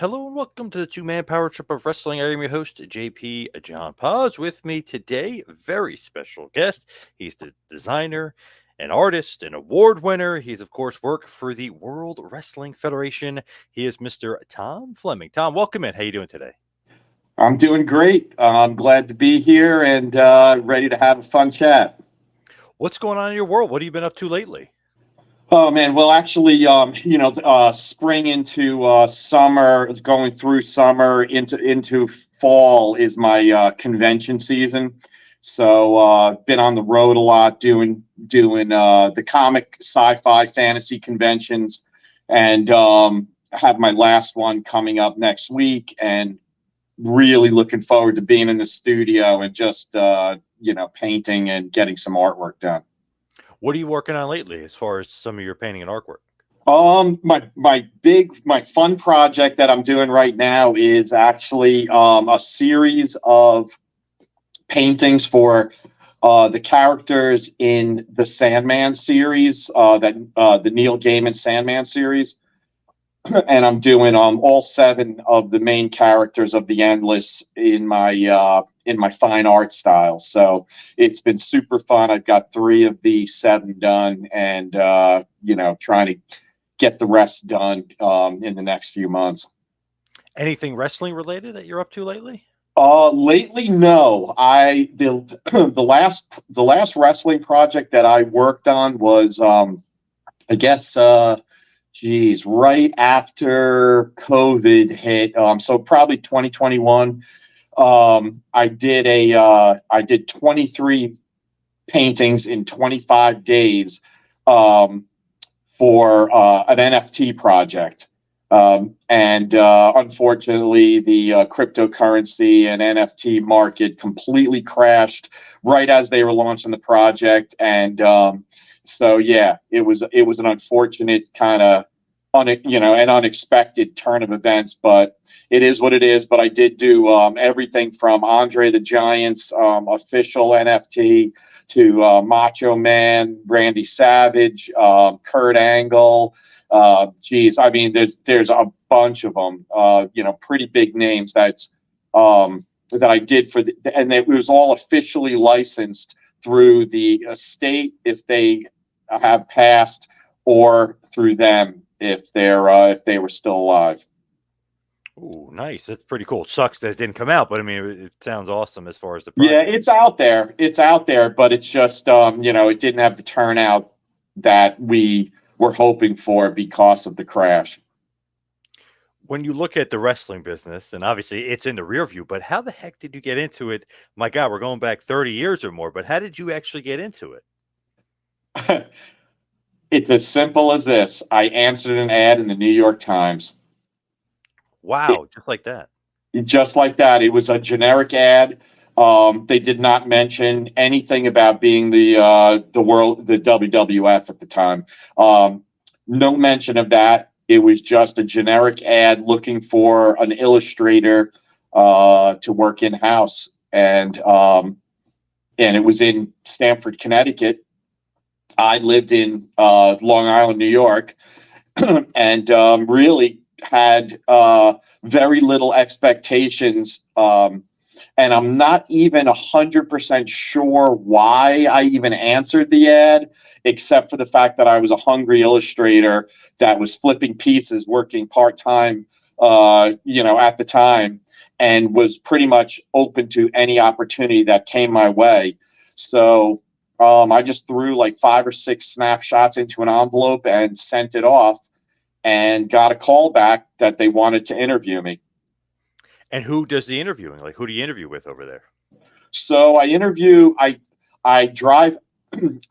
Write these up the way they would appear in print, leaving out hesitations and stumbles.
Hello and welcome to the two-man power trip of wrestling. I am your host, JP John Poz. With me today, very special guest. He's the designer, an artist, an award winner. He's, of course, worked for the World Wrestling Federation. He is Mr. Tom Fleming. Tom, welcome in. How you doing today? I'm doing great. I'm glad to be here and ready to have a fun chat. What's going on in your world? What have you been up to lately? Oh man, well actually, spring into summer, going through summer into fall is my convention season. So been on the road a lot, doing the comic, sci-fi, fantasy conventions, and have my last one coming up next week, and really looking forward to being in the studio and just painting and getting some artwork done. What are you working on lately as far as some of your painting and artwork? My fun project that I'm doing right now is actually a series of paintings for the characters in the Sandman series, the Neil Gaiman Sandman series. And I'm doing all 7 of the main characters of the Endless in my fine art style. So it's been super fun. I've got 3 of the 7 done, and trying to get the rest done in the next few months. Anything wrestling related that you're up to lately? Lately, no. The last wrestling project that I worked on was I guess right after COVID hit. So probably 2021. I did 23 paintings in 25 days for an NFT project. Unfortunately, the cryptocurrency and NFT market completely crashed right as they were launching the project. And so, yeah, it was an unfortunate kind of an unexpected turn of events, but it is what it is. But I did do everything from Andre the Giant's official NFT to Macho Man, Randy Savage, Kurt Angle. I mean, there's a bunch of them. Pretty big names that I did and it was all officially licensed through the estate if they have passed, or through them if they were still alive. Oh, nice. That's pretty cool. It sucks that it didn't come out, but I mean, it sounds awesome as far as the Yeah, project. it's out there. It's out there, but it's just it didn't have the turnout that we were hoping for because of the crash. When you look at the wrestling business, and obviously it's in the rear view, but how the heck did you get into it? My God, we're going back 30 years or more, but how did you actually get into it? It's as simple as this. I answered an ad in the New York Times. Wow, just like that. Just like that. It was a generic ad. They did not mention anything about being the WWF at the time. No mention of that. It was just a generic ad looking for an illustrator to work in house, and it was in Stamford, Connecticut. I lived in Long Island, New York, and really had very little expectations. And I'm not even 100% sure why I even answered the ad, except for the fact that I was a hungry illustrator that was flipping pizzas, working part-time, at the time, and was pretty much open to any opportunity that came my way. So I just threw like 5 or 6 snapshots into an envelope and sent it off, and got a call back that they wanted to interview me. And who does the interviewing? Like, who do you interview with over there? So I drive.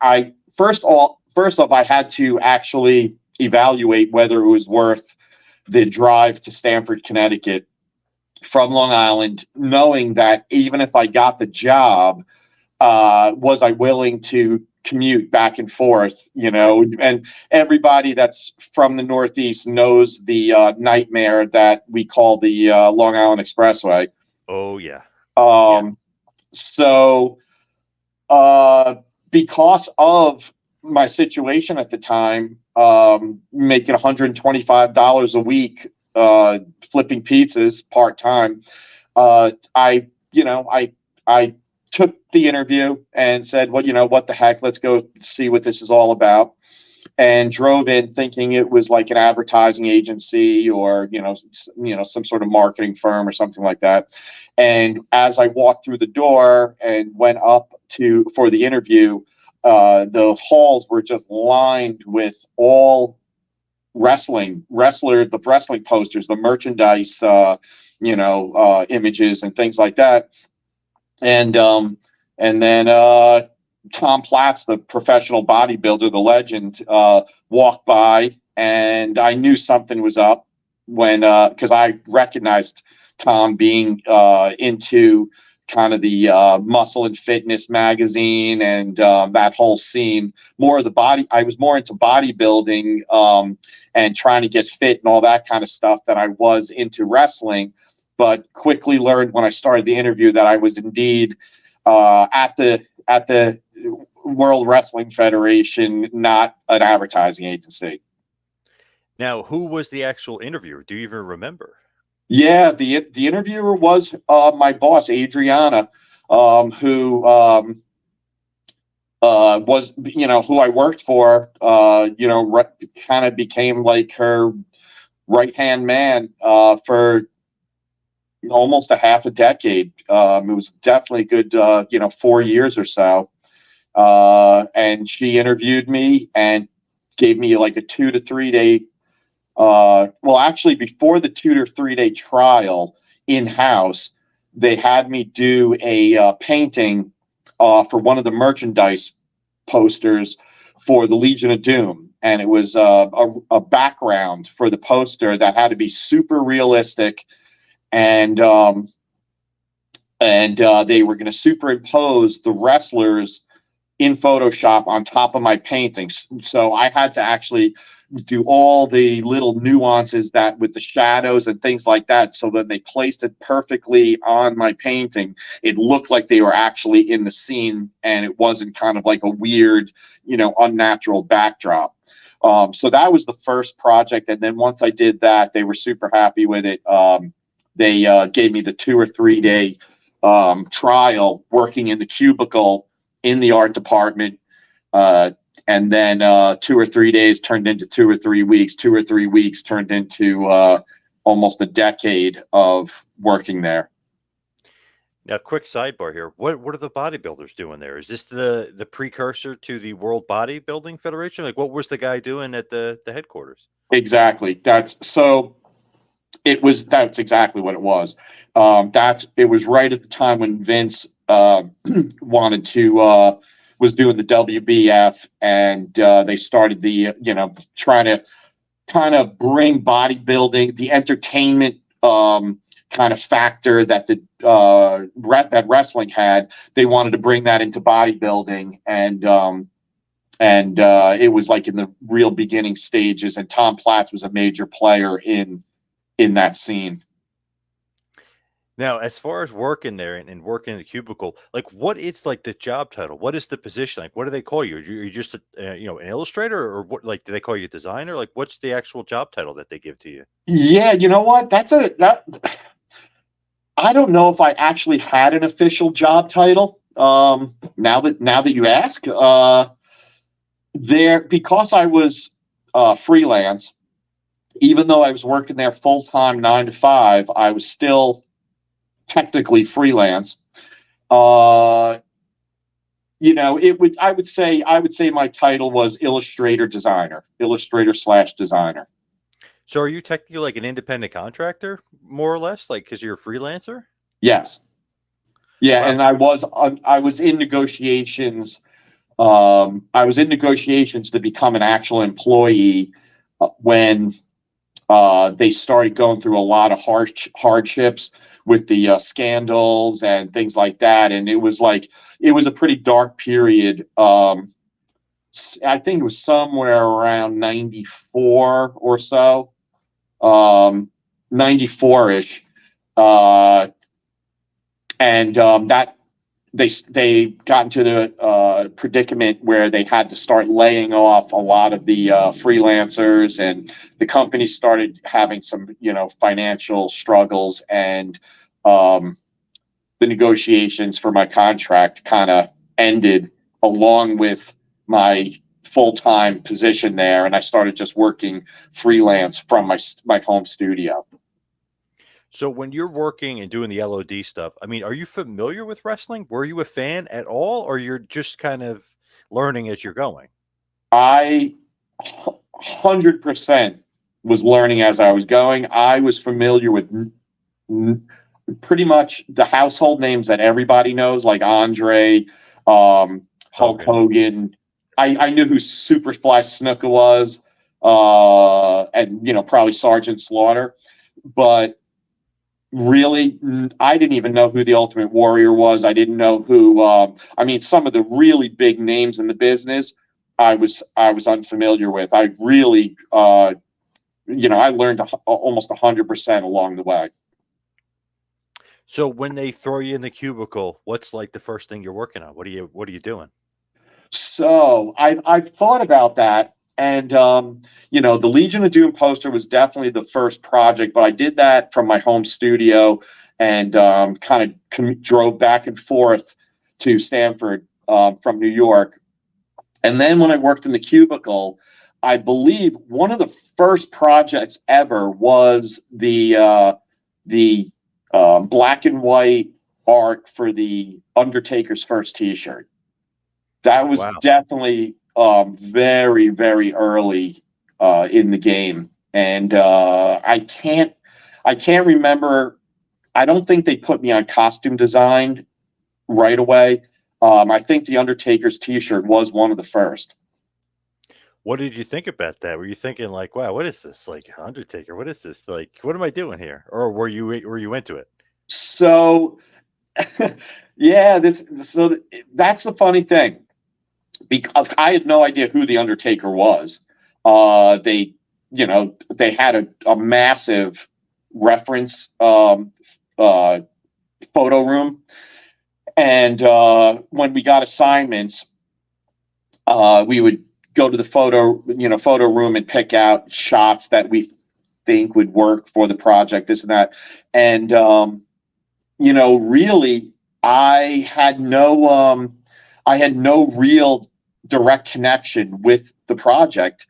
I first off, I had to actually evaluate whether it was worth the drive to Stamford, Connecticut from Long Island, knowing that even if I got the job, was I willing to commute back and forth, and everybody that's from the Northeast knows the nightmare that we call the Long Island Expressway. Oh, yeah. So because of my situation at the time, making $125 a week flipping pizzas part-time, I took the interview and said, well, what the heck, let's go see what this is all about. And drove in thinking it was like an advertising agency or some sort of marketing firm or something like that. And as I walked through the door and went up for the interview, the halls were just lined with all the wrestling posters, the merchandise, images and things like that. And then Tom Platz, the professional bodybuilder, the legend, walked by, and I knew something was up because I recognized Tom being into kind of the Muscle and Fitness magazine and that whole scene. I was more into bodybuilding and trying to get fit and all that kind of stuff than I was into wrestling. But quickly learned when I started the interview that I was indeed at the World Wrestling Federation, not an advertising agency. Now, who was the actual interviewer? Do you even remember? Yeah, the interviewer was my boss, Adriana, who was who I worked for. Kind of became like her right-hand man for almost a half a decade. It was definitely a good 4 years or so. And she interviewed me and gave me like a 2 to 3 day. Actually, before the 2 to 3 day trial in-house, they had me do a painting for one of the merchandise posters for the Legion of Doom. And it was a background for the poster that had to be super realistic. And they were going to superimpose the wrestlers in Photoshop on top of my paintings. So I had to actually do all the little nuances that with the shadows and things like that, so that they placed it perfectly on my painting. It looked like they were actually in the scene, and it wasn't kind of like a weird, unnatural backdrop. So that was the first project. And then once I did that, they were super happy with it. They gave me the 2 or 3 day trial working in the cubicle in the art department. And then 2 or 3 days turned into 2 or 3 weeks. 2 or 3 weeks turned into almost a decade of working there. Now, quick sidebar here. What are the bodybuilders doing there? Is this the precursor to the World Bodybuilding Federation? Like, what was the guy doing at the headquarters? Exactly. That's exactly what it was. It was right at the time when Vince wanted to was doing the WWF, and they started the trying to kind of bring bodybuilding, the entertainment kind of factor that that wrestling had. They wanted to bring that into bodybuilding, and it was like in the real beginning stages. And Tom Platz was a major player in that scene. Now, as far as working there and working in the cubicle, like, what is like the job title? What is the position? Like, what do they call you? Are you just an illustrator, or what? Like, do they call you a designer? Like, what's the actual job title that they give to you? Yeah, you know what? I don't know if I actually had an official job title. Now that you ask, because I was freelance, even though I was working there full time 9 to 5, I was still technically freelance. I would say my title was illustrator / designer. So, are you technically like an independent contractor, more or less, like because you're a freelancer? Yes. Yeah, Wow. and I was in negotiations. I was in negotiations to become an actual employee when they started going through a lot of hardships with the scandals and things like that. And it was a pretty dark period. I think it was somewhere around 94 or so, 94-ish. And that they got into the predicament where they had to start laying off a lot of the freelancers, and the company started having some financial struggles, and um, the negotiations for my contract kind of ended along with my full-time position there, and I started just working freelance from my home studio. So when you're working and doing the LOD stuff, I mean, are you familiar with wrestling? Were you a fan at all, or you're just kind of learning as you're going? I 100% was learning as I was going. I was familiar with pretty much the household names that everybody knows, like Andre, Hulk Hogan. Hogan. I knew who Superfly Snuka was, and probably Sergeant Slaughter, but really, I didn't even know who the Ultimate Warrior was. I didn't know who. I mean, some of the really big names in the business, I was unfamiliar with. I really, I learned almost 100% along the way. So when they throw you in the cubicle, what's like the first thing you're working on? What are you doing? So I've thought about that, and the Legion of Doom poster was definitely the first project, but I did that from my home studio, and kind of drove back and forth to Stanford from New York. And then when I worked in the cubicle, I believe one of the first projects ever was the black and white art for the Undertaker's first T-shirt. That was Wow. definitely very, very early in the game, and I can't remember. I don't think they put me on costume design right away. I think the Undertaker's T-shirt was one of the first. What did you think about that? Were you thinking like, "Wow, what is this? Like Undertaker? What is this? Like, what am I doing here?" Or were you into it? So, yeah, that's the funny thing, because I had no idea who the Undertaker was. They had a massive reference uh, photo room, and when we got assignments, we would go to the photo room and pick out shots that we think would work for the project, this and that, and really, I had no I had no real direct connection with the project.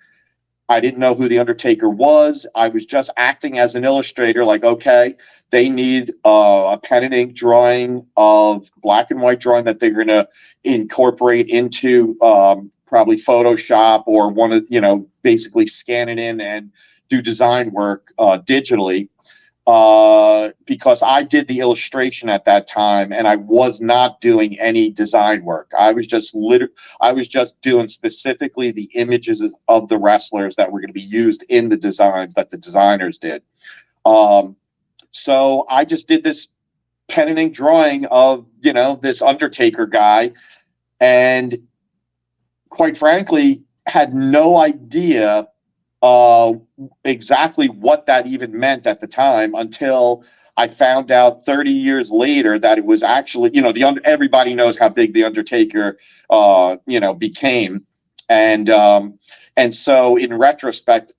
I didn't know who the Undertaker was. I was just acting as an illustrator. Like, okay, they need a pen and ink drawing of black and white drawing that they're going to incorporate into probably Photoshop, or one of basically scan it in and do design work digitally, because I did the illustration at that time, and I was not doing any design work. I was just doing specifically the images of the wrestlers that were going to be used in the designs that the designers did. Um, so I just did this pen and ink drawing of this Undertaker guy, and quite frankly, had no idea uh, exactly what that even meant at the time, until I found out 30 years later that it was actually, everybody knows how big the Undertaker, became, and so in retrospect,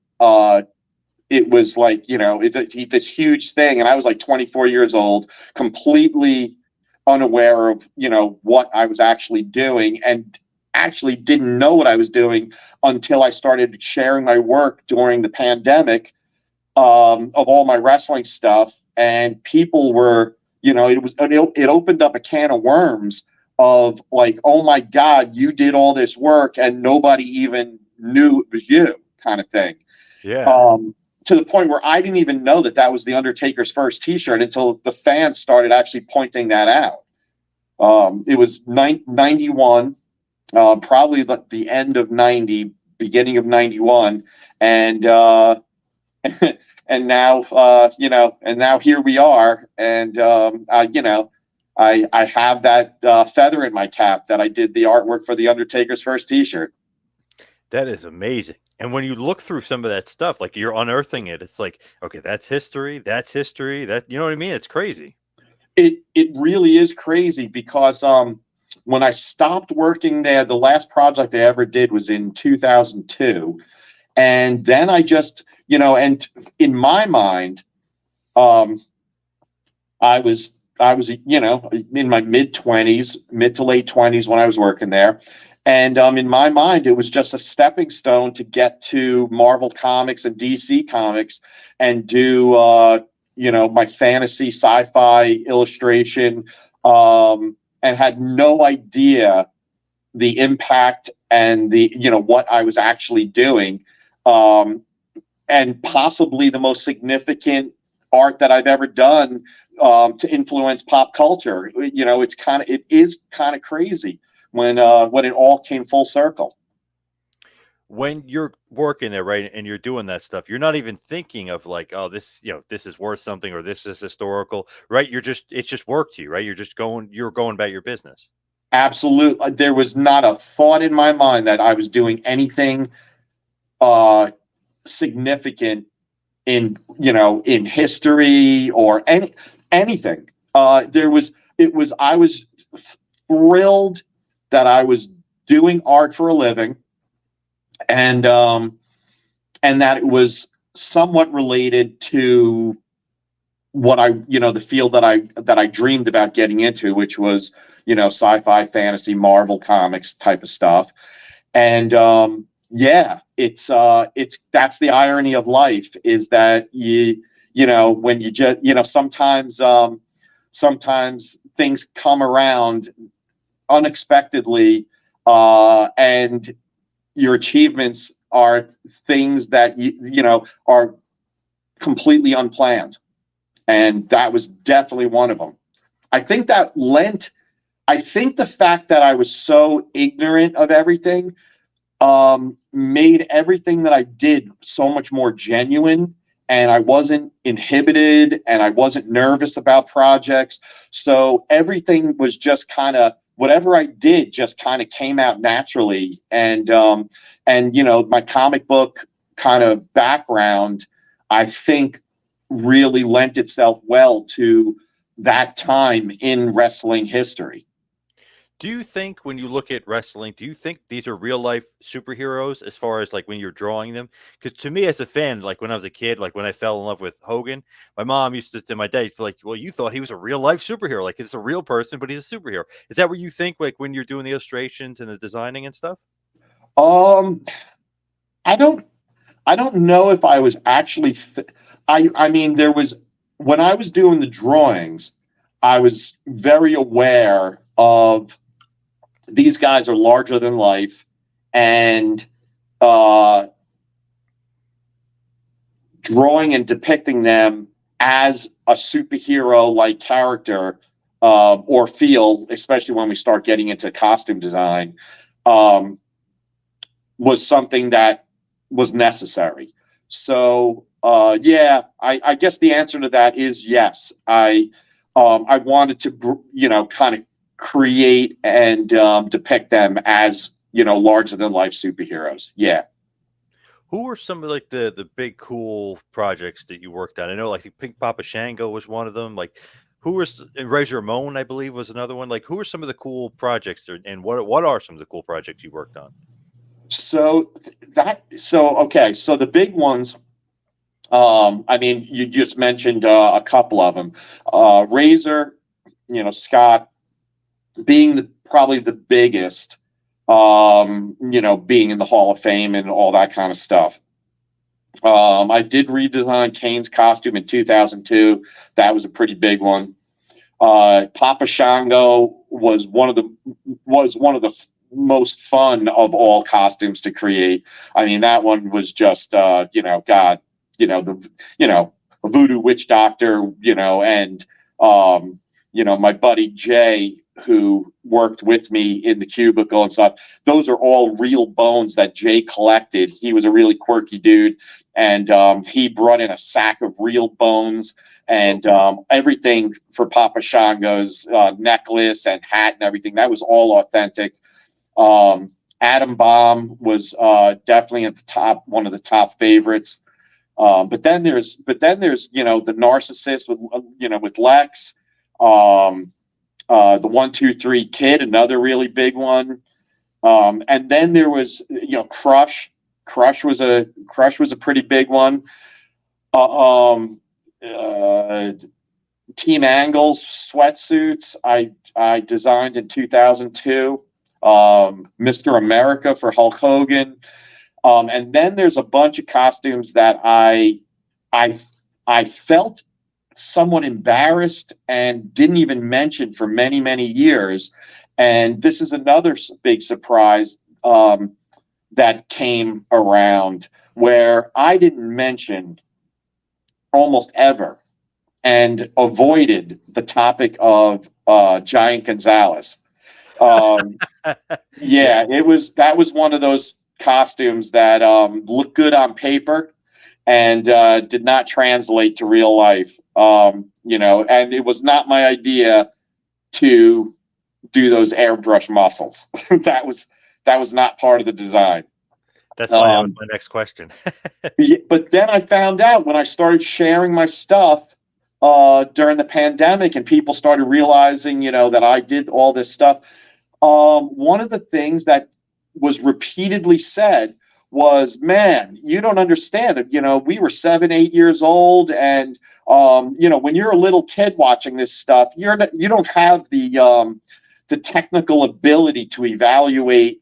it was like, it's this huge thing, and I was like 24 years old, completely unaware of what I was actually doing, and actually didn't know what I was doing until I started sharing my work during the pandemic, of all my wrestling stuff, and people were, it opened up a can of worms of like, oh my God, you did all this work and nobody even knew it was you, kind of thing. Yeah. Um, to the point where I didn't even know that that was the Undertaker's first T-shirt until the fans started actually pointing that out. It was 91, probably the end of 90, beginning of 91, and and now and now here we are, and I have that feather in my cap that I did the artwork for the Undertaker's first T-shirt. That is amazing. And when you look through some of that stuff, like you're unearthing it, it's like, okay, that's history, that you know what I mean? It's crazy. It really is crazy because when I stopped working there, the last project I ever did was in 2002, and then I just, and in my mind, um, I was in my mid-20s, mid to late 20s when I was working there, and in my mind it was just a stepping stone to get to Marvel Comics and DC Comics and do my fantasy sci-fi illustration, and had no idea the impact and the what I was actually doing, um, and possibly the most significant art that I've ever done, to influence pop culture. It is kind of crazy when it all came full circle. When you're working there, right, and you're doing that stuff, you're not even thinking of like, oh, this, this is worth something or this is historical, right? It's just work to you, right? You're going about your business. Absolutely, there was not a thought in my mind that I was doing anything uh, significant in history or anything. There was it was I was thrilled that I was doing art for a living, and that it was somewhat related to what the field that I dreamed about getting into, which was sci-fi, fantasy, Marvel comics type of stuff. And yeah, it's that's the irony of life, is that when you just sometimes things come around unexpectedly, and your achievements are things that are completely unplanned, and that was definitely one of them. I think that lent. I think the fact that I was so ignorant of everything made everything that I did so much more genuine, and I wasn't inhibited, and I wasn't nervous about projects. So everything was just kind of, whatever I did just kind of came out naturally. And my comic book kind of background, I think, really lent itself well to that time in wrestling history. Do you think when you look at wrestling, do you think these are real life superheroes as far as like when you're drawing them? Because to me as a fan, like when I was a kid, like when I fell in love with Hogan, my mom used to, my dad, like, well, you thought he was a real life superhero. Like it's a real person, but he's a superhero. Is that what you think, like when you're doing the illustrations and the designing and stuff? Um, I don't I don't know if I was actually. I mean, there was, when I was doing the drawings, I was very aware of, these guys are larger than life, and uh, drawing and depicting them as a superhero like character, or feel, especially when we start getting into costume design, um, was something that was necessary. So yeah, I guess the answer to that is yes. I wanted to kind of create and depict them as larger than life superheroes. Yeah. Who were some of like the big cool projects that you worked on? I know like Pink Papa Shango was one of them. Like who was Razor Ramon, I believe, was another one. Like who are some of the cool projects and what are some of the cool projects you worked on? Okay, so the big ones. I mean, you just mentioned a couple of them. Razor, Scott being probably the biggest. Being in the Hall of Fame and all that kind of stuff. I did redesign Kane's costume in 2002. That was a pretty big one. Papa Shango was one of the most fun of all costumes to create. I mean, that one was just God, the voodoo witch doctor, and my buddy Jay, who worked with me in the cubicle and stuff. Those are all real bones that Jay collected. He was a really quirky dude, and he brought in a sack of real bones, and everything for Papa Shango's necklace and hat and everything. That was all authentic. Atom Bomb was definitely at the top, one of the top favorites. But then there's the narcissist with with Lex. The 1-2-3 Kid, another really big one. And then there was, Crush. Crush was a pretty big one. Team Angle's sweatsuits I designed in 2002. Mr. America for Hulk Hogan. And then there's a bunch of costumes that I felt somewhat embarrassed and didn't even mention for many, many years. And this is another big surprise that came around where I didn't mention almost ever and avoided the topic of Giant Gonzalez. Yeah. That was one of those costumes that looked good on paper and did not translate to real life. And it was not my idea to do those airbrush muscles. that was not part of the design. That's why that was my next question. But then I found out when I started sharing my stuff during the pandemic and people started realizing, that I did all this stuff. One of the things that was repeatedly said was, man, you don't understand it. We were 7, 8 years old. And, when you're a little kid watching this stuff, you don't have the technical ability to evaluate,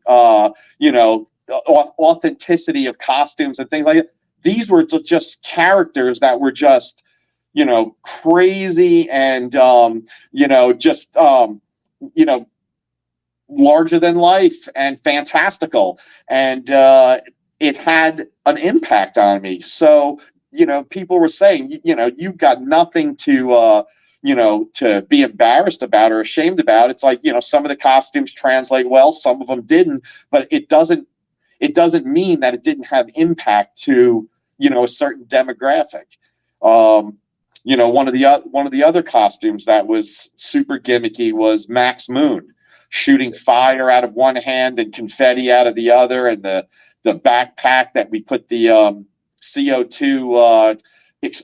authenticity of costumes and things like that. These were just characters that were just, crazy and, larger than life and fantastical. And it had an impact on me. So, people were saying, you've got nothing to be embarrassed about or ashamed about. It's like, some of the costumes translate well, some of them didn't, but it doesn't mean that it didn't have impact to, a certain demographic. One of the other costumes that was super gimmicky was Max Moon, shooting fire out of one hand and confetti out of the other, and the backpack that we put the CO2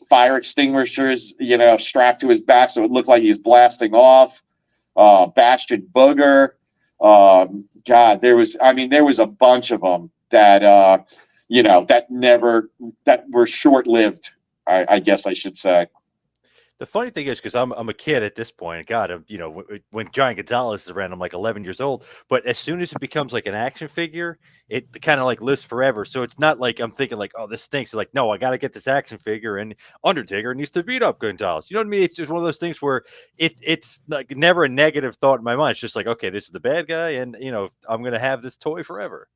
fire extinguishers, strapped to his back so it looked like he was blasting off. Bastion Booger. God, there was a bunch of them that that were short-lived, I guess I should say. The funny thing is, because I'm a kid at this point, God, when Giant Gonzalez is around, I'm like 11 years old. But as soon as it becomes like an action figure, it kind of like lives forever. So it's not like I'm thinking like, oh, this stinks. It's like, no, I got to get this action figure, and Undertaker needs to beat up Gonzalez. You know what I mean? It's just one of those things where it's like never a negative thought in my mind. It's just like, okay, this is the bad guy, and I'm gonna have this toy forever.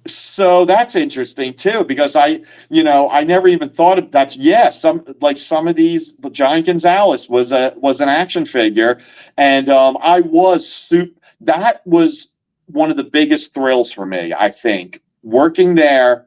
So that's interesting too, because I never even thought of that. Yeah, some of these, Giant Gonzalez was an action figure, and that was one of the biggest thrills for me. I think working there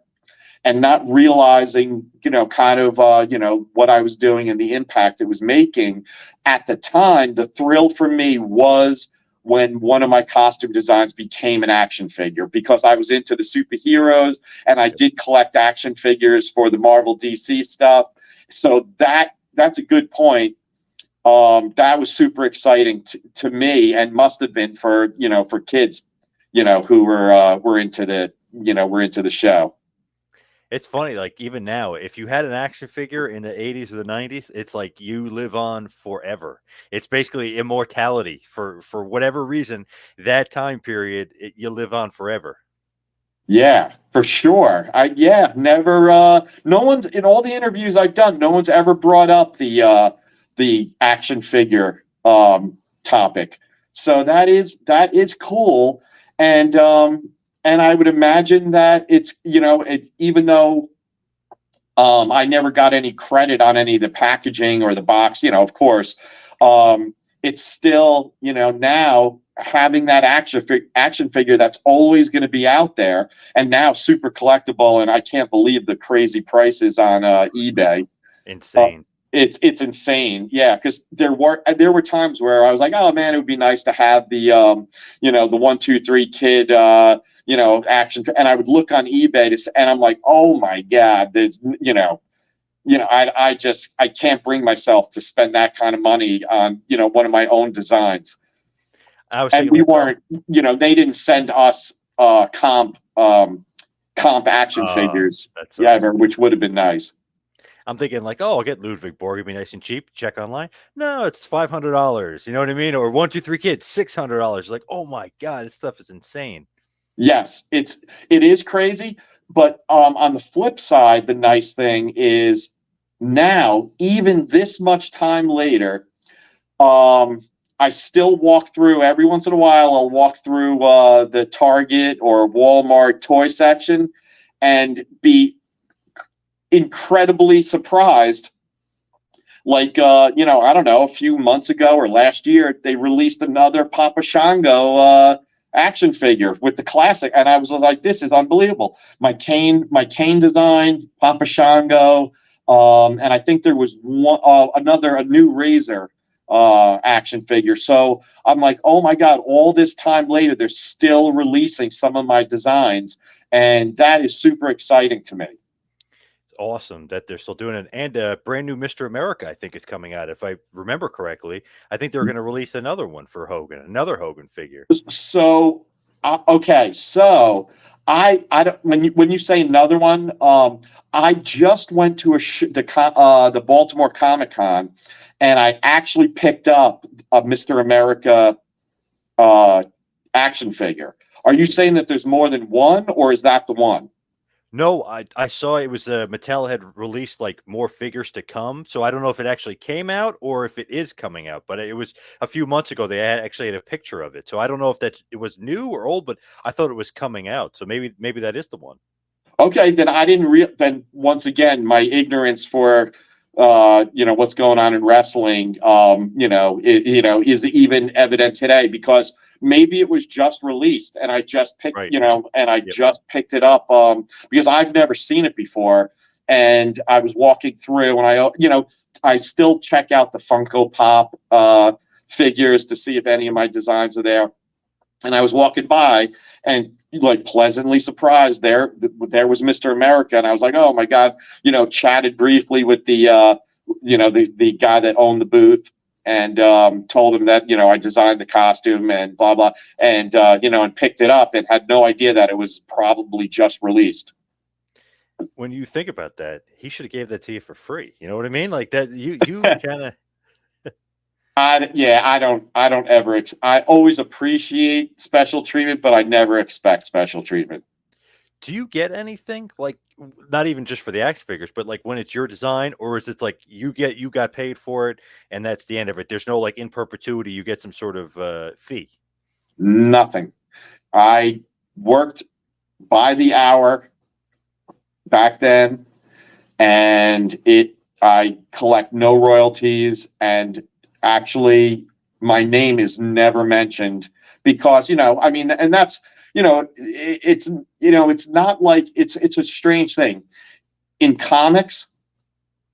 and not realizing, what I was doing and the impact it was making at the time. The thrill for me was when one of my costume designs became an action figure, because I was into the superheroes and I did collect action figures for the Marvel DC stuff. So that's a good point. That was super exciting to me, and must have been for kids, who were into the show. It's funny, like even now, if you had an action figure in the 80s or the 90s, it's like you live on forever. It's basically immortality for whatever reason. That time period, you live on forever. Yeah, for sure. Never. No one's, in all the interviews I've done, no one's ever brought up the action figure topic. So that is cool, and I would imagine that it's even though I never got any credit on any of the packaging or the box, of course, it's still now having that action figure that's always going to be out there, and now super collectible, and I can't believe the crazy prices on eBay. Insane. It's insane, yeah. Because there were times where I was like, oh man, it would be nice to have the the 1-2-3 Kid action, and I would look on eBay and I'm like, oh my god, there's I can't bring myself to spend that kind of money on, one of my own designs. I was And thinking we like, oh, weren't, they didn't send us comp action figures that sucks. ever, which would have been nice. I'm thinking like, oh, I'll get Ludwig Borg. It'd be nice and cheap. Check online. No, it's $500. You know what I mean? Or 1, 2, 3 kids, $600. Like, oh my god, this stuff is insane. Yes, it is crazy, but on the flip side, the nice thing is now, even this much time later, I still walk through every once in a while. I'll walk through the Target or Walmart toy section and be incredibly surprised. Like, I don't know, a few months ago or last year, they released another Papa Shango action figure with the classic, and I was like, "This is unbelievable!" My cane design, Papa Shango, and I think there was a new Razor action figure. So I'm like, "Oh my god!" All this time later, they're still releasing some of my designs, and that is super exciting to me. It's awesome that they're still doing it. And a brand new Mr. America, I think, is coming out. If I remember correctly, I think they're going to release another one for Hogan, another Hogan figure. So, okay, so I don't, when you say another one, I just went to the Baltimore Comic Con, and I actually picked up a Mr. America uh, action figure. Are you saying that there's more than one, or is that the one? No, I saw it was Mattel had released like more figures to come, so I don't know if it actually came out or if it is coming out. But it was a few months ago. They actually had a picture of it, so I don't know if it was new or old. But I thought it was coming out, so maybe that is the one. Okay, then I didn't then once again, my ignorance for what's going on in wrestling is even evident today, because maybe it was just released and I just picked Right. Yep. just picked it up because I've never seen it before, and I was walking through, and I still check out the Funko Pop figures to see if any of my designs are there, and I was walking by and like pleasantly surprised, there was Mr. America, and I was like, oh my god, chatted briefly with the guy that owned the booth, and told him that I designed the costume and blah blah, and and picked it up and had no idea that it was probably just released. When you think about that, he should have gave that to you for free. You know what I mean? Like that, you kind of. I don't ever. I always appreciate special treatment, but I never expect special treatment. Do you get anything like not even just for the action figures, but like when it's your design, or is it like you got paid for it and that's the end of it? There's no like in perpetuity. You get some sort of fee. Nothing. I worked by the hour back then, and I collect no royalties, and actually my name is never mentioned, because I mean, and that's it's not like it's a strange thing in comics.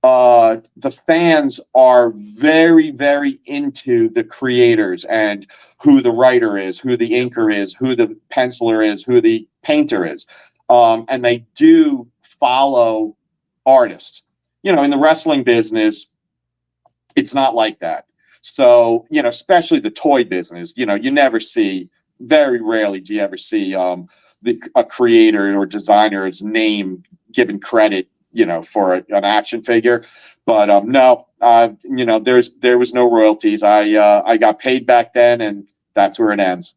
The fans are very, very into the creators and who the writer is, who the inker is, who the penciler is, who the painter is, and they do follow artists. In the wrestling business, it's not like that. So, especially the toy business, you never see, very rarely do you ever see a creator or designer's name given credit, for an action figure. But no, there was no royalties. I got paid back then, and that's where it ends.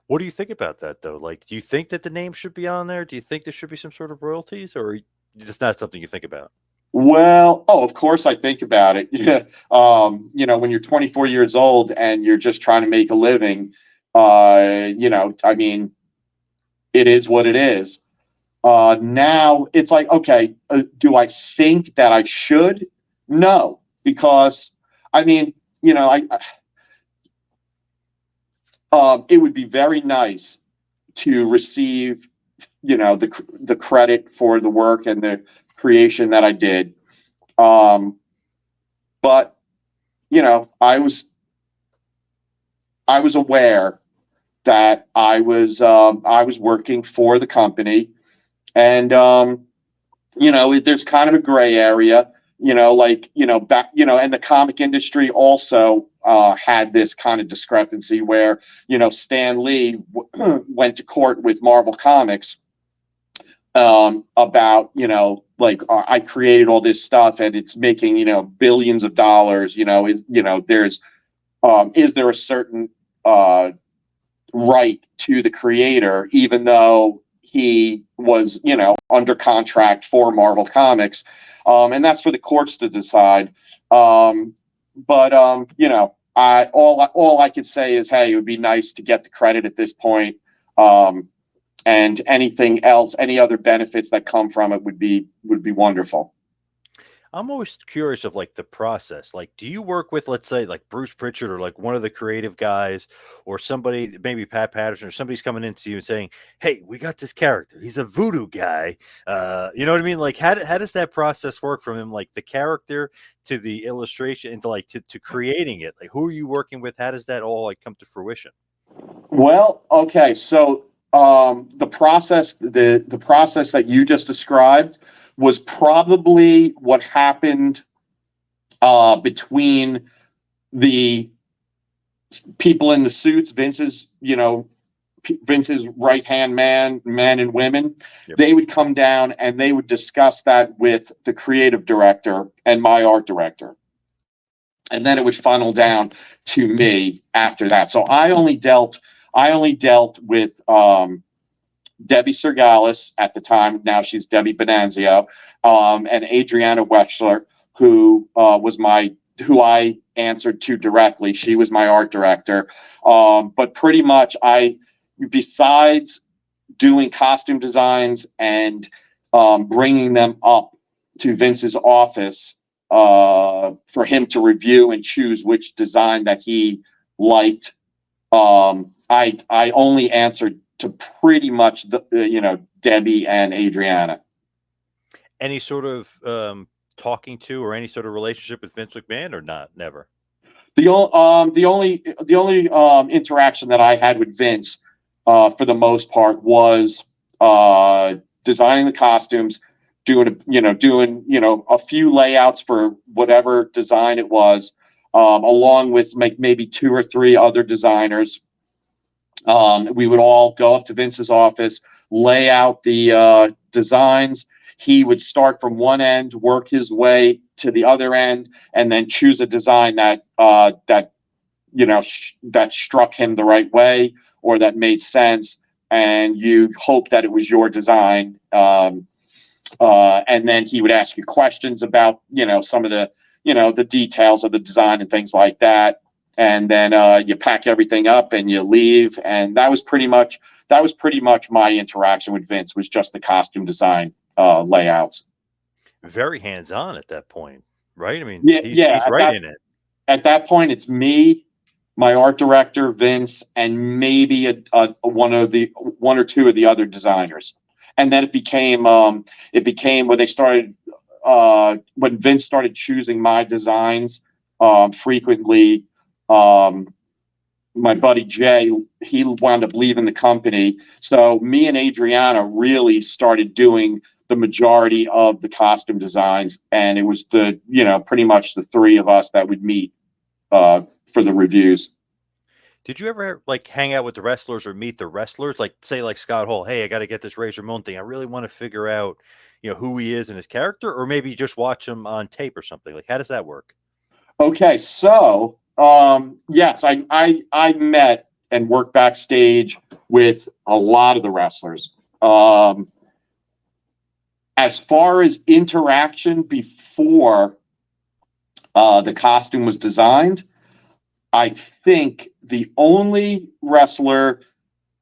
What do you think about that though? Like, do you think that the name should be on there? Do you think there should be some sort of royalties, or it's not something you think about? Well, oh, of course I think about it. Yeah. When you're 24 years old and you're just trying to make a living, I mean, it is what it is. Now it's like, okay, do I think that I should? No, because I mean, it would be very nice to receive, the credit for the work and the creation that I did. But I was aware that I was working for the company, and there's kind of a gray area, back, and the comic industry also had this kind of discrepancy where, Stan Lee went to court with Marvel Comics about, I created all this stuff and it's making, billions of dollars, is there a certain right to the creator, even though he was, under contract for Marvel Comics, and that's for the courts to decide. But all I could say is, hey, it would be nice to get the credit at this point, and anything else, any other benefits that come from it would be wonderful. I'm always curious of like the process. Like, do you work with, let's say, like Bruce Pritchard or like one of the creative guys or somebody, maybe Pat Patterson or somebody's coming into you and saying, "Hey, we got this character. He's a voodoo guy." You know what I mean? Like, how does that process work from him, like the character to the illustration and to like to creating it? Like, who are you working with? How does that all like come to fruition? Well, okay, so the process that you just described was probably what happened between the people in the suits, Vince's right hand man, men and women. Yep. They would come down and they would discuss that with the creative director and my art director. And then it would funnel down to me after that. So I only dealt with Debbie Sergalis at the time. Now she's Debbie Bonanzio, and Adriana Wechsler, who I answered to directly. She was my art director. But pretty much besides doing costume designs and bringing them up to Vince's office for him to review and choose which design that he liked, I only answered to pretty much Debbie and Adriana. Any sort of talking to or any sort of relationship with Vince McMahon or not? Never. The only interaction that I had with Vince, for the most part, was designing the costumes, doing a few layouts for whatever design it was, along with maybe 2 or 3 other designers. We would all go up to Vince's office, lay out the designs. He would start from one end, work his way to the other end, and then choose a design that struck him the right way or that made sense. And you hope that it was your design. And then he would ask you questions about, some of the details of the design and things like that. And then you pack everything up and you leave. And that was pretty much my interaction with Vince, was just the costume design layouts. Very hands-on at that point, right? I mean, Yeah, he's right in it. At that point, it's me, my art director, Vince, and maybe one or two of the other designers. And then it became when they started when Vince started choosing my designs frequently. My buddy Jay, he wound up leaving the company, so me and Adriana really started doing the majority of the costume designs, and it was pretty much the 3 of us that would meet for the reviews. Did you ever like hang out with the wrestlers or meet the wrestlers? Like, say, like Scott Hall, hey, I got to get this Razor Ramon thing. I really want to figure out, who he is and his character, or maybe just watch him on tape or something. Like, how does that work? Okay, so yes, I met and worked backstage with a lot of the wrestlers. As far as interaction before the costume was designed, I think the only wrestler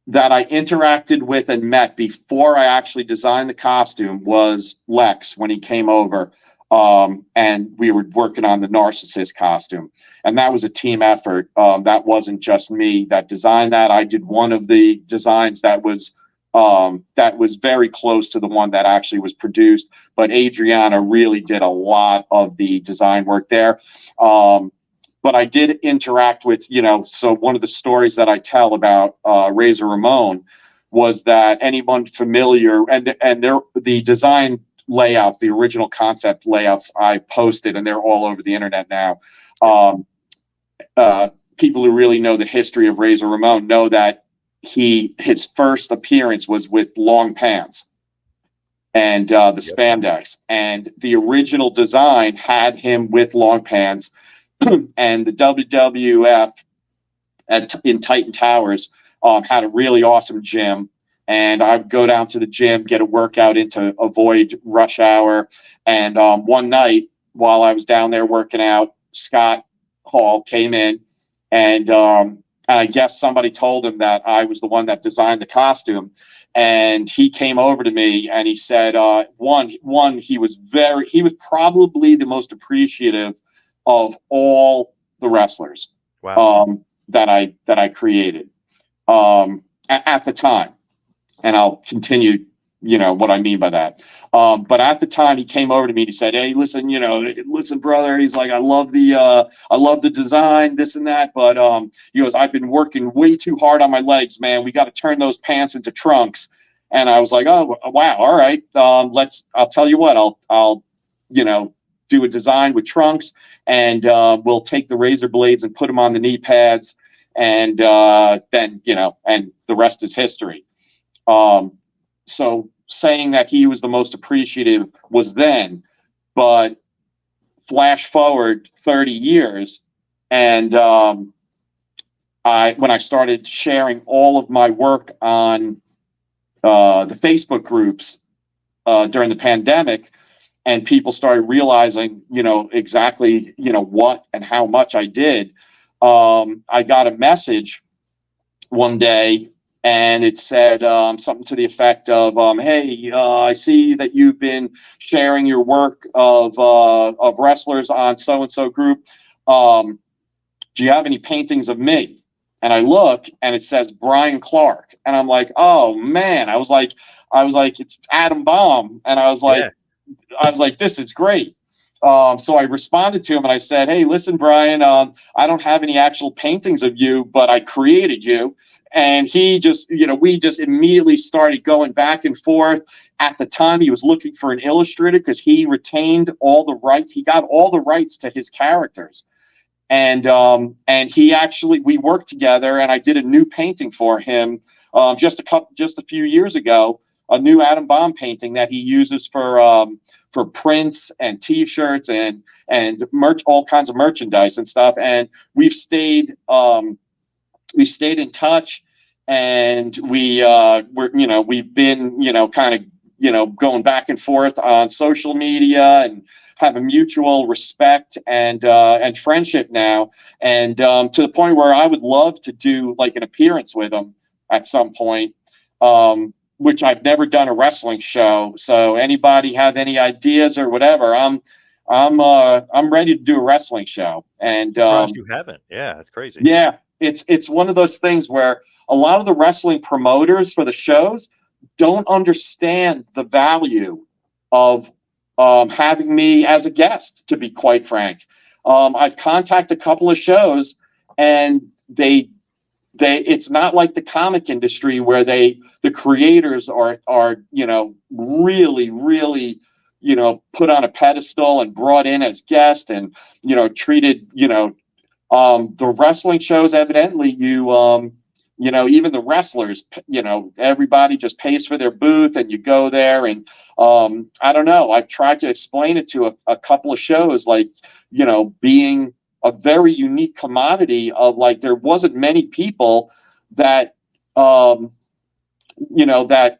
that I interacted with and met before I actually designed the costume was Lex, when he came over. And we were working on the Narcissist costume, and that was a team effort. That wasn't just me that designed that. I did one of the designs that was very close to the one that actually was produced, but Adriana really did a lot of the design work there. But I did interact with, so one of the stories that I tell about Razor Ramon was that anyone familiar, and the design layouts, the original concept layouts I posted, and they're all over the internet now. Yep. People who really know the history of Razor Ramon know that his first appearance was with long pants and the Yep. spandex, and the original design had him with long pants, and the WWF in Titan Towers had a really awesome gym. And I'd go down to the gym, get a workout in to avoid rush hour. And one night while I was down there working out, Scott Hall came in, and I guess somebody told him that I was the one that designed the costume. And he came over to me and he said, he was probably the most appreciative of all the wrestlers. Wow. That I created at the time, and I'll continue. What I mean by that. But at the time, he came over to me and he said, "Hey, listen, brother." He's like, "I love the design, this and that, but he goes, I've been working way too hard on my legs, man. We got to turn those pants into trunks." And I was like, "Oh, wow, all right. I'll tell you what. I'll do a design with trunks, and we'll take the razor blades and put them on the knee pads, and then and the rest is history." So saying that he was the most appreciative was then, but flash forward 30 years, and when I started sharing all of my work on the Facebook groups during the pandemic, and people started realizing, exactly, what and how much I did. I got a message one day, and it said something to the effect of, "Hey, I see that you've been sharing your work of wrestlers on so and so group. Do you have any paintings of me?" And I look, and it says Brian Clark, and I'm like, "Oh man!" I was like, "It's Adam Bomb," and I was Yeah. like, "This is great." So I responded to him and I said, "Hey, listen, Brian, I don't have any actual paintings of you, but I created you." And he just, we just immediately started going back and forth. At the time, he was looking for an illustrator because he retained all the rights. He got all the rights to his characters. And he actually, we worked together, and I did a new painting for him just a few years ago, a new Adam Bomb painting that he uses for prints and T-shirts and merch, all kinds of merchandise and stuff. And we've stayed in touch, and we've been kind of going back and forth on social media, and have a mutual respect and friendship now, and to the point where I would love to do like an appearance with him at some point. Which I've never done a wrestling show. So anybody have any ideas or whatever? I'm ready to do a wrestling show. And Surprised you haven't. Yeah, that's crazy. yeah, it's one of those things where a lot of the wrestling promoters for the shows don't understand the value of having me as a guest, to be quite frank. I've contacted a couple of shows, and they it's not like the comic industry where the creators are really put on a pedestal and brought in as guests, and treated. The wrestling shows, evidently, even the wrestlers, everybody just pays for their booth, and you go there, and I don't know, I've tried to explain it to a couple of shows, like, being a very unique commodity of, like, there wasn't many people that that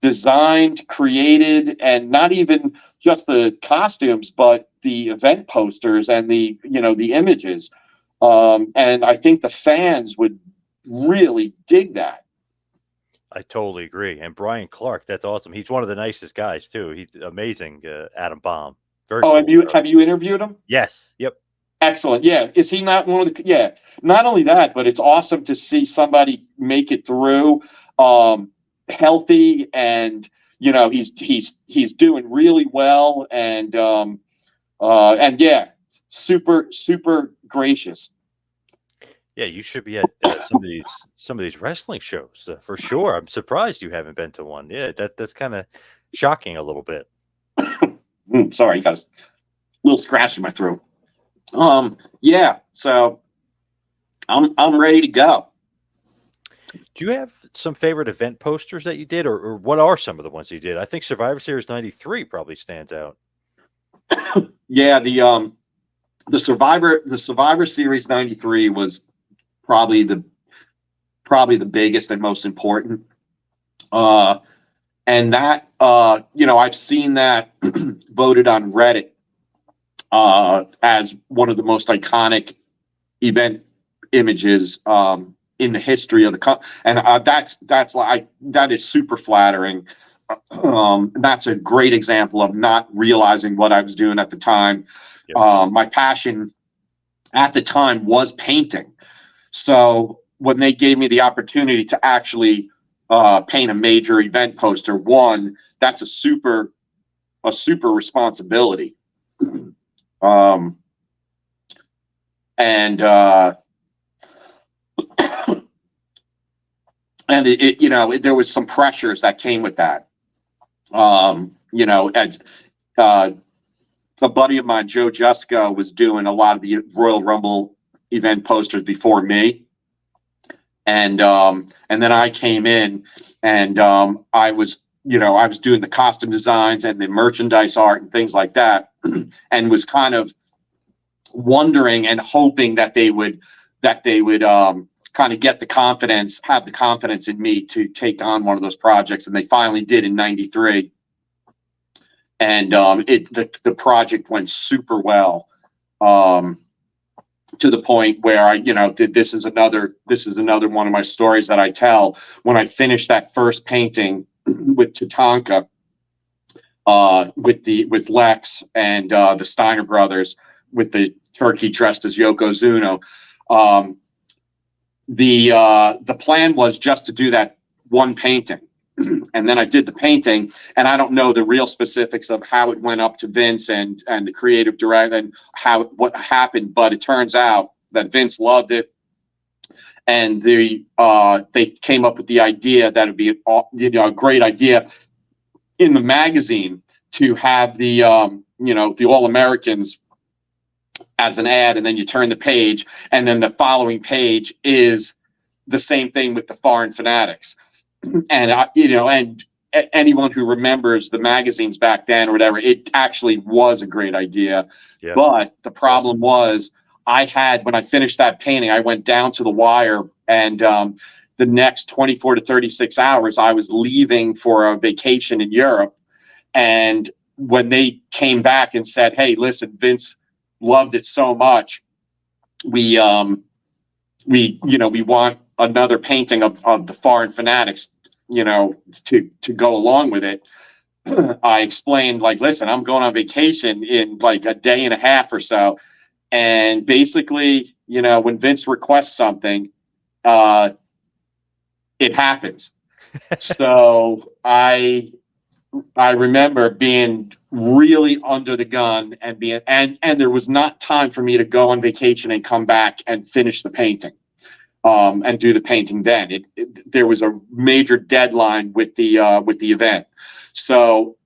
designed, created, and not even just the costumes, but the event posters and the images. And I think the fans would really dig that. I totally agree. And Brian Clark, that's awesome. He's one of the nicest guys too. He's amazing. Adam Bomb, very Oh, cool. have you interviewed him? Yes. Yep. Excellent. Yeah. Is he not one of the? Yeah. Not only that, but it's awesome to see somebody make it through, healthy, and he's doing really well, and yeah, super gracious. Yeah, you should be at some of these wrestling shows for sure. I'm surprised you haven't been to one. Yeah, that's kind of shocking a little bit. Sorry, got a little scratch in my throat. Yeah, so I'm ready to go. Do you have some favorite event posters that you did, or what are some of the ones you did? I think Survivor Series '93 probably stands out. Yeah, the Survivor Series '93 was probably the biggest and most important. And that I've seen that voted on Reddit as one of the most iconic event images in the history of the country, and that is super flattering. That's a great example of not realizing what I was doing at the time. Yep. My passion at the time was painting, so when they gave me the opportunity to actually paint a major event poster, that's a super responsibility. Um, and and there was some pressures that came with that. As a buddy of mine, Joe Jusko, was doing a lot of the Royal Rumble event posters before me, and then I came in, and I was doing the costume designs and the merchandise art and things like that, and was kind of wondering and hoping that they would kind of have the confidence in me to take on one of those projects, and they finally did in '93. And the project went super well, to the point where this is another one of my stories that I tell. When I finished that first painting with Tatanka, with Lex and the Steiner brothers, with the turkey dressed as Yokozuna, the plan was just to do that one painting. And then I did the painting, and I don't know the real specifics of how it went up to Vince and the creative director and what happened, but it turns out that Vince loved it, and they came up with the idea that it'd be a great idea in the magazine to have the All Americans as an ad, and then you turn the page, and then the following page is the same thing with the Foreign Fanatics. And and anyone who remembers the magazines back then or whatever, it actually was a great idea. Yeah. But the problem was, when I finished that painting, I went down to the wire, and the next 24 to 36 hours, I was leaving for a vacation in Europe. And when they came back and said, "Hey, listen, Vince loved it so much, we want another painting of the Foreign Fanatics, to go along with it," I explained, like, listen, I'm going on vacation in like a day and a half or so. And basically, when Vince requests something, it happens. So I remember being really under the gun and there was not time for me to go on vacation and come back and finish the painting. And do the painting then. There was a major deadline with the event. So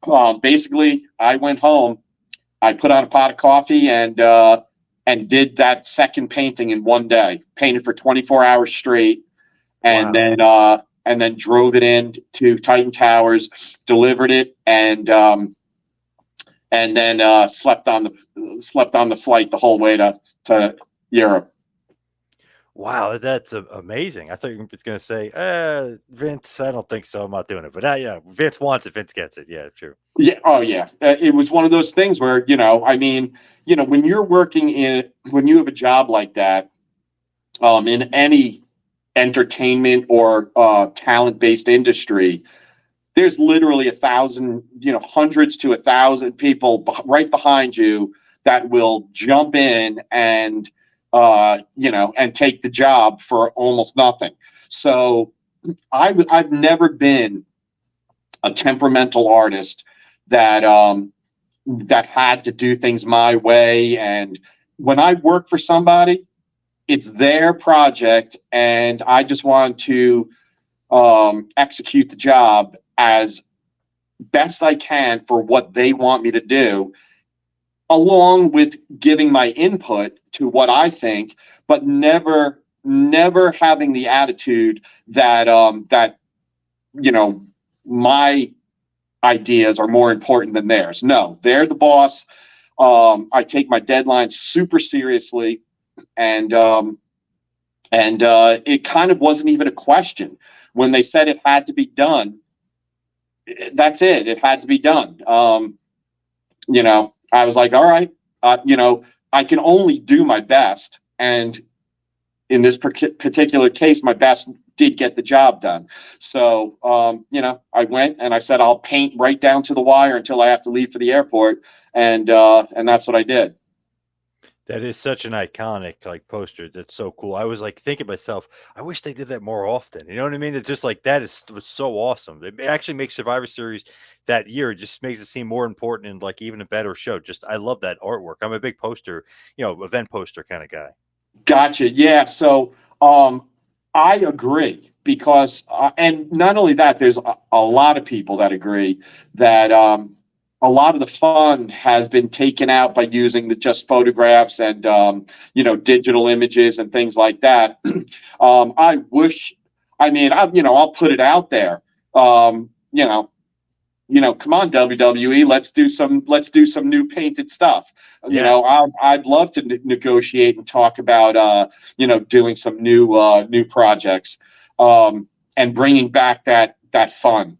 basically, I went home, I put on a pot of coffee, and did that second painting in one day. Painted for 24 hours straight, and wow. then drove it in to Titan Towers, delivered it, and then slept on the flight the whole way to Europe. Wow, that's amazing. I thought you were going to say, Vince, I don't think so. I'm not doing it. But yeah, Vince wants it. Vince gets it. Yeah, true. Yeah. Oh, yeah. It was one of those things where, when you're when you have a job like that, in any entertainment or talent-based industry, there's literally 1,000, hundreds to 1,000 people right behind you that will jump in and take the job for almost nothing. So I've never been a temperamental artist that had to do things my way. And when I work for somebody, it's their project, and I just want to execute the job as best I can for what they want me to do, along with giving my input to what I think, but never having the attitude that that my ideas are more important than theirs. No, they're the boss. I take my deadlines super seriously, and it kind of wasn't even a question when they said it had to be done. That's it. It had to be done. I was like, all right, I can only do my best, and in this particular case, my best did get the job done. So, I went and I said, I'll paint right down to the wire until I have to leave for the airport. And that's what I did. That is such an iconic like poster. That's so cool. I was like thinking to myself, I wish they did that more often. You know what I mean? It's just like that is was so awesome. It actually makes Survivor Series that year. It just makes it seem more important and like even a better show. Just I love that artwork. I'm a big poster, event poster kind of guy. Gotcha. Yeah. So, I agree because, and not only that, there's a lot of people that agree that, a lot of the fun has been taken out by using the just photographs and, digital images and things like that. I wish, I'll put it out there. Come on, WWE, let's do some new painted stuff. Yes. I'd love to negotiate and talk about, doing some new projects, and bringing back that fun.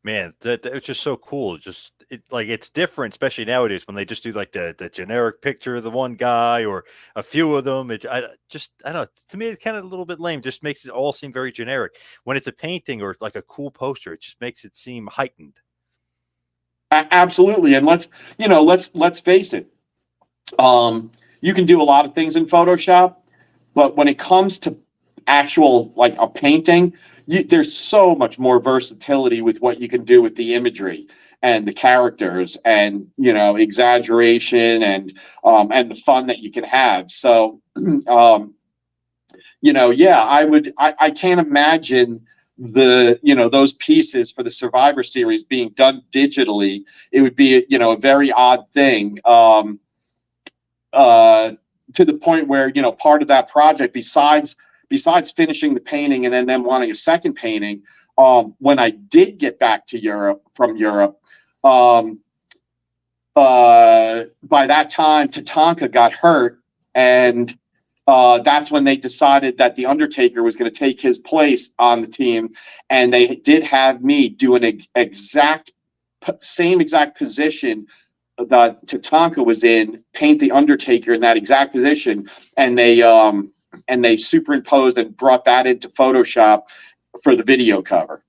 Man, that it's just so cool. Just like it's different, especially nowadays when they just do like the generic picture of the one guy or a few of them. I don't know. To me, it's kind of a little bit lame. Just makes it all seem very generic. When it's a painting or like a cool poster, it just makes it seem heightened. Absolutely, and let's face it. You can do a lot of things in Photoshop, but when it comes to actual like a painting, there's so much more versatility with what you can do with the imagery and the characters and exaggeration and the fun that you can have. So, yeah, I can't imagine those pieces for the Survivor Series being done digitally. It would be a very odd thing. To the point where part of that project, besides finishing the painting and then them wanting a second painting, when I did get back to Europe from Europe, by that time Tatanka got hurt, and that's when they decided that the Undertaker was going to take his place on the team, and they did have me do an same exact position that Tatanka was in, paint the Undertaker in that exact position, and they superimposed and brought that into Photoshop for the video cover.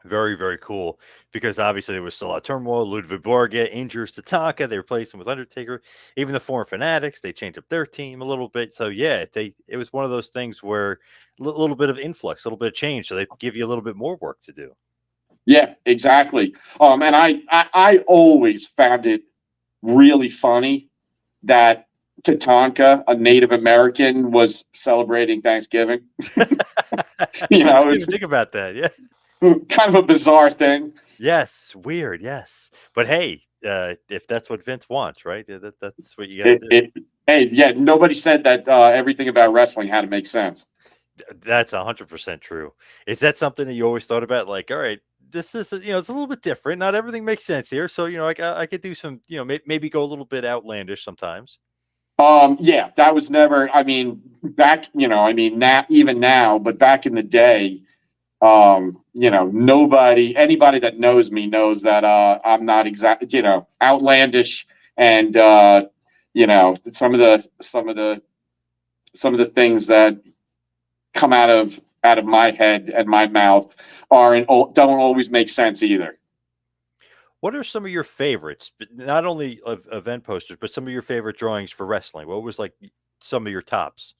Very, very cool. Because obviously there was still a lot of turmoil. Ludwig Borga injures Tatanka. They replaced him with Undertaker. Even the former Fanatics, they changed up their team a little bit. So yeah, it was one of those things where a little bit of influx, a little bit of change. So they give you a little bit more work to do. Yeah, exactly. And I always found it really funny that Tatanka, a Native American, was celebrating Thanksgiving. I didn't even think about that. Yeah. Kind of a bizarre thing. Yes. Weird. Yes. But hey, if that's what Vince wants, right? That's what you got to It, do. it, hey, yeah, nobody said that everything about wrestling had to make sense. That's 100% true. Is that something that you always thought about? Like, all right, this is it's a little bit different. Not everything makes sense here, so I could do some maybe go a little bit outlandish sometimes. Yeah, that was never. I mean, back, now, even now, but back in the day, anybody that knows me knows that I'm not exactly, outlandish, and some of the things that come out of my head and my mouth don't always make sense either. What are some of your favorites? Not only of event posters, but some of your favorite drawings for wrestling. What was like some of your tops?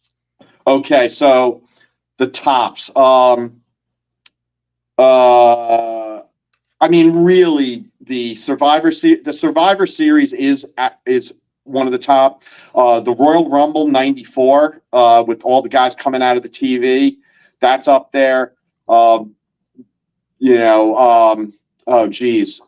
Okay, so the tops. Uh, really, the Survivor Series is one of the top. The Royal Rumble '94, with all the guys coming out of the TV, that's up there. Um, you know, oh geez,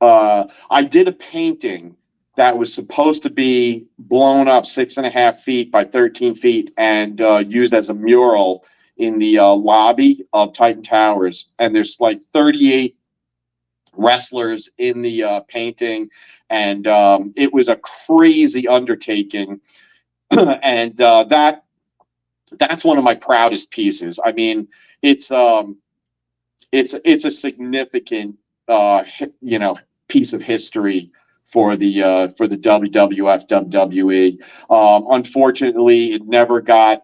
I did a painting that was supposed to be blown up 6.5 feet by 13 feet and used as a mural in the lobby of Titan Towers. And there's like 38 wrestlers in the painting, and it was a crazy undertaking. And that's one of my proudest pieces. I mean, it's it's a significant you know, piece of history for the WWF WWE. Unfortunately, it never got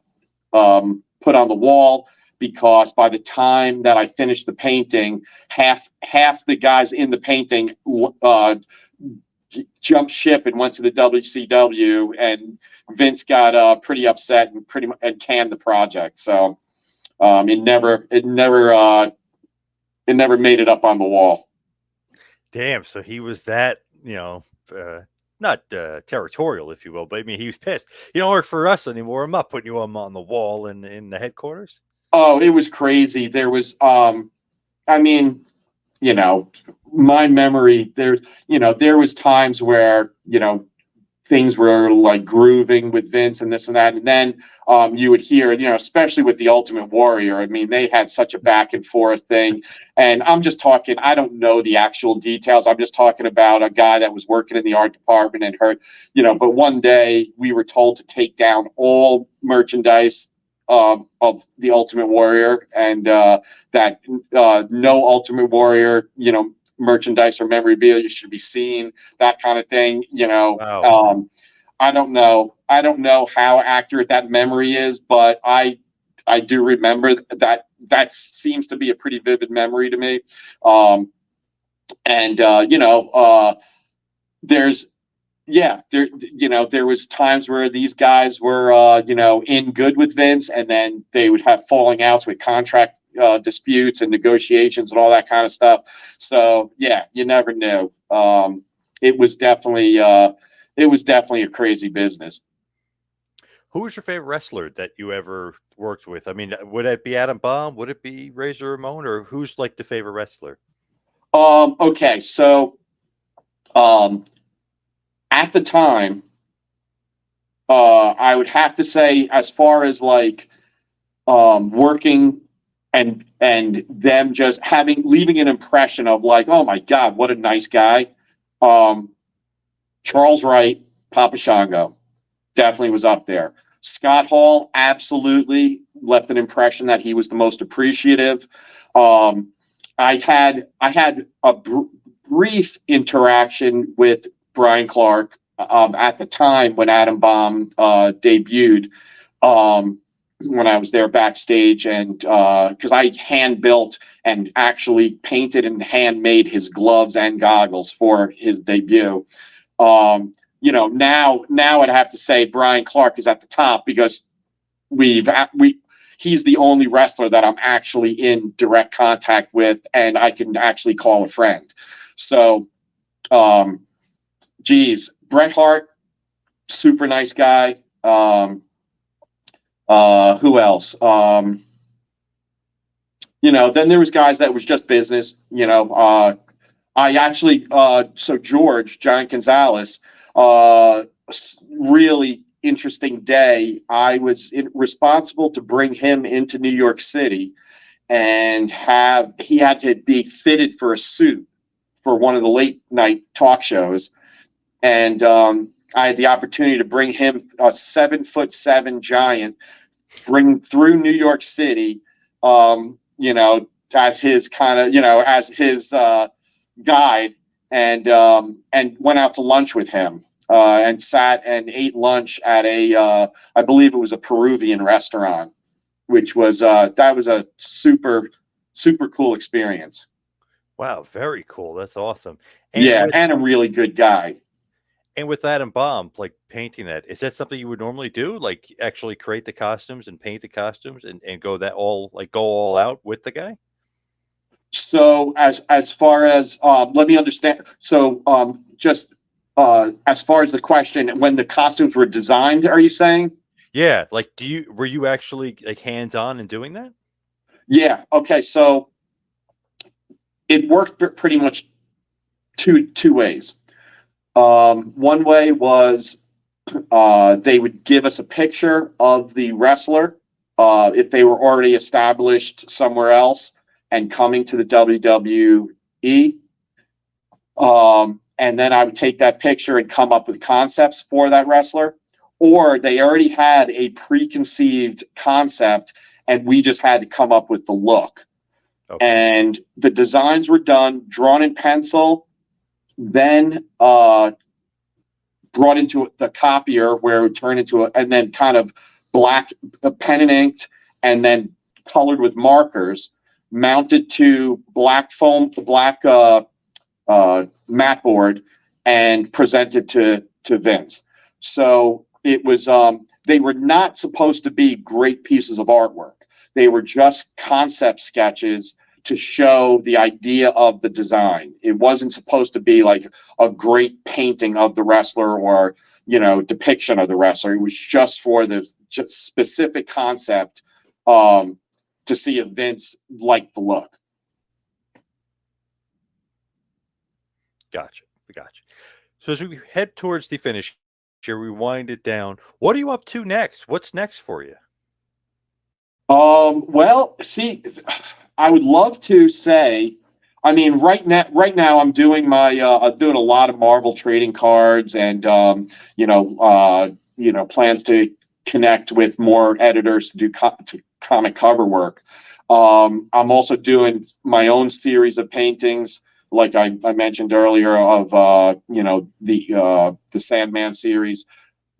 put on the wall because by the time that I finished the painting, half the guys in the painting jumped ship and went to the WCW, and Vince got pretty upset and and canned the project. So it never made it up on the wall. Damn, so he was that, not territorial, if you will, but I mean, he was pissed. You don't work for us anymore. I'm not putting you on the wall in the headquarters. Oh, it was crazy. There was, I mean, you know, my memory there, there was times where, things were like grooving with Vince and this and that. And then you would hear, especially with the Ultimate Warrior, I mean, they had such a back and forth thing. And I'm just talking, I don't know the actual details. I'm just talking about a guy that was working in the art department and heard, but one day we were told to take down all merchandise of the Ultimate Warrior, and that no Ultimate Warrior, merchandise or memorabilia should be seen, that kind of thing. Wow. I don't know. I don't know how accurate that memory is, but I do remember that. That seems to be a pretty vivid memory to me. And there's there was times where these guys were in good with Vince, and then they would have falling outs with contract disputes and negotiations and all that kind of stuff. So yeah, you never knew. It was definitely a crazy business. Who was your favorite wrestler that you ever worked with? I mean, would it be Adam Bomb? Would it be Razor Ramon? Or who's like the favorite wrestler? Okay, so at the time, I would have to say, as far as like working and them just leaving an impression of like, oh my God, what a nice guy. Charles Wright, Papa Shango, definitely was up there. Scott Hall absolutely left an impression that he was the most appreciative. I had a brief interaction with Brian Clark at the time when Adam Bomb debuted. When I was there backstage, and because I hand built and actually painted and handmade his gloves and goggles for his debut. Now I'd have to say Brian Clark is at the top because he's the only wrestler that I'm actually in direct contact with and I can actually call a friend. So, Bret Hart, super nice guy. Who else? Then there was guys that was just business. I actually, so George, Giant Gonzalez, really interesting day. I was responsible to bring him into New York City, and he had to be fitted for a suit for one of the late night talk shows. And I had the opportunity to bring him, a 7'7" giant, bring through New York City, as his kind of, as his guide, and went out to lunch with him, and sat and ate lunch at I believe it was a Peruvian restaurant, which was that was a super cool experience. Wow, very cool. That's awesome. And Yeah, with and a really good guy. and with Adam Bomb, like painting that, is that something you would normally do? Like actually create the costumes and paint the costumes and go all out with the guy? So as far as let me understand. So just as far as the question, when the costumes were designed, are you saying? Yeah. Like were you actually like hands on in doing that? Yeah. Okay. So it worked pretty much two ways. One way was they would give us a picture of the wrestler if they were already established somewhere else and coming to the WWE. And then I would take that picture and come up with concepts for that wrestler. Or they already had a preconceived concept and we just had to come up with the look. Okay. And the designs were done, drawn in pencil, then brought into the copier where it would turn into and then kind of black pen and inked, and then colored with markers, mounted to black mat board, and presented to Vince. So it was they were not supposed to be great pieces of artwork. They were just concept sketches to show the idea of the design. It wasn't supposed to be like a great painting of the wrestler or, depiction of the wrestler. It was just for the just specific concept to see if Vince liked the look. Gotcha. So as we head towards the finish here, we wind it down. What are you up to next? What's next for you? Well, see, I would love to say, I mean, right now I'm doing I'm doing a lot of Marvel trading cards and, plans to connect with more editors to do comic cover work. I'm also doing my own series of paintings, like I mentioned earlier, of, the Sandman series.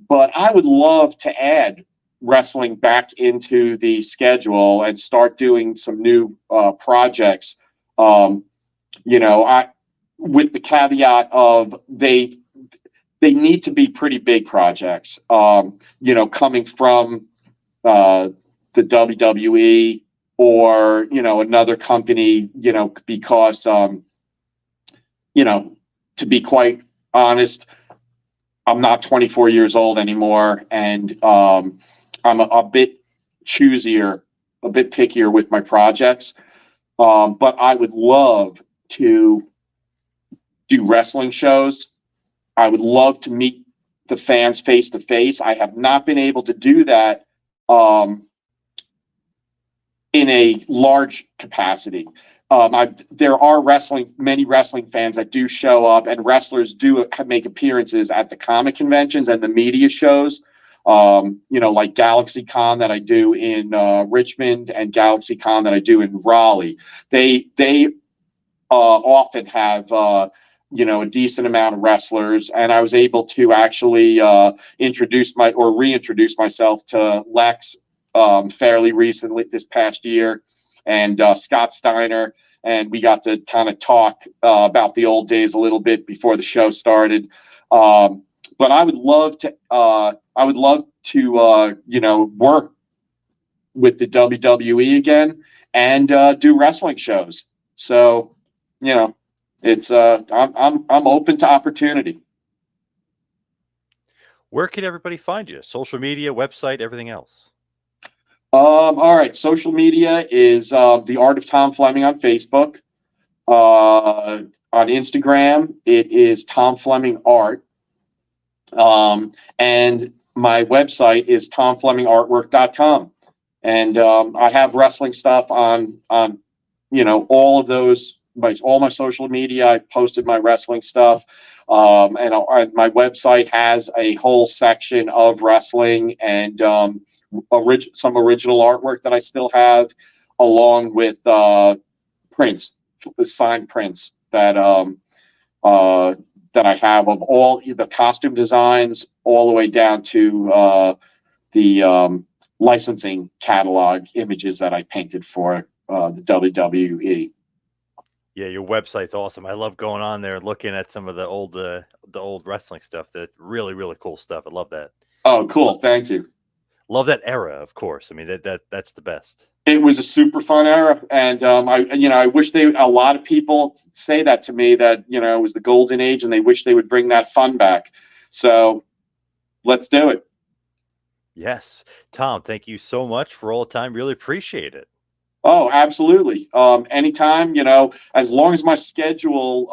But I would love to add wrestling back into the schedule and start doing some new projects. I with the caveat of they need to be pretty big projects. Coming from the WWE or another company. Because to be quite honest, I'm not 24 years old anymore, and I'm a bit choosier, a bit pickier with my projects. But I would love to do wrestling shows. I would love to meet the fans face to face. I have not been able to do that in a large capacity. There are many wrestling fans that do show up, and wrestlers do make appearances at the comic conventions and the media shows. Like GalaxyCon that I do in Richmond and GalaxyCon that I do in Raleigh. They often have a decent amount of wrestlers, and I was able to actually reintroduce myself to Lex fairly recently this past year, and Scott Steiner, and we got to kind of talk about the old days a little bit before the show started. But I would love to work with the WWE again and do wrestling shows. So, it's I'm open to opportunity. Where can everybody find you? Social media, website, everything else. All right. Social media is The Art of Tom Fleming on Facebook. On Instagram, it is Tom Fleming Art. And my website is tomflemingartwork.com. And I have wrestling stuff on all of those, all my social media. I posted my wrestling stuff. And my website has a whole section of wrestling and some original artwork that I still have, along with prints, signed prints that I have of all the costume designs, all the way down to the licensing catalog images that I painted for the WWE. Yeah, your website's awesome. I love going on there and looking at some of the old wrestling stuff. That's really, really cool stuff. I love that. Oh, cool. Thank you. Love that era, of course. I mean, that's the best. It was a super fun era, and I wish a lot of people say that to me, that it was the golden age, and they wish they would bring that fun back. So let's do it. Yes, Tom. Thank you so much for all the time. Really appreciate it. Oh, absolutely. Anytime, as long as my schedule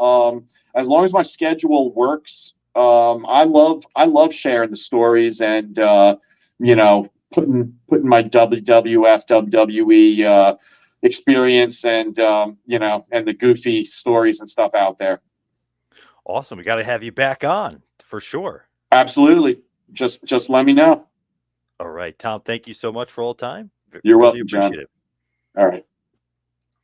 works, I love sharing the stories and putting my WWF WWE experience and and the goofy stories and stuff out there. Awesome. We got to have you back on for sure. Absolutely. Just let me know. All right, Tom, thank you so much for all the time. You're Really welcome, John. appreciate it. All right.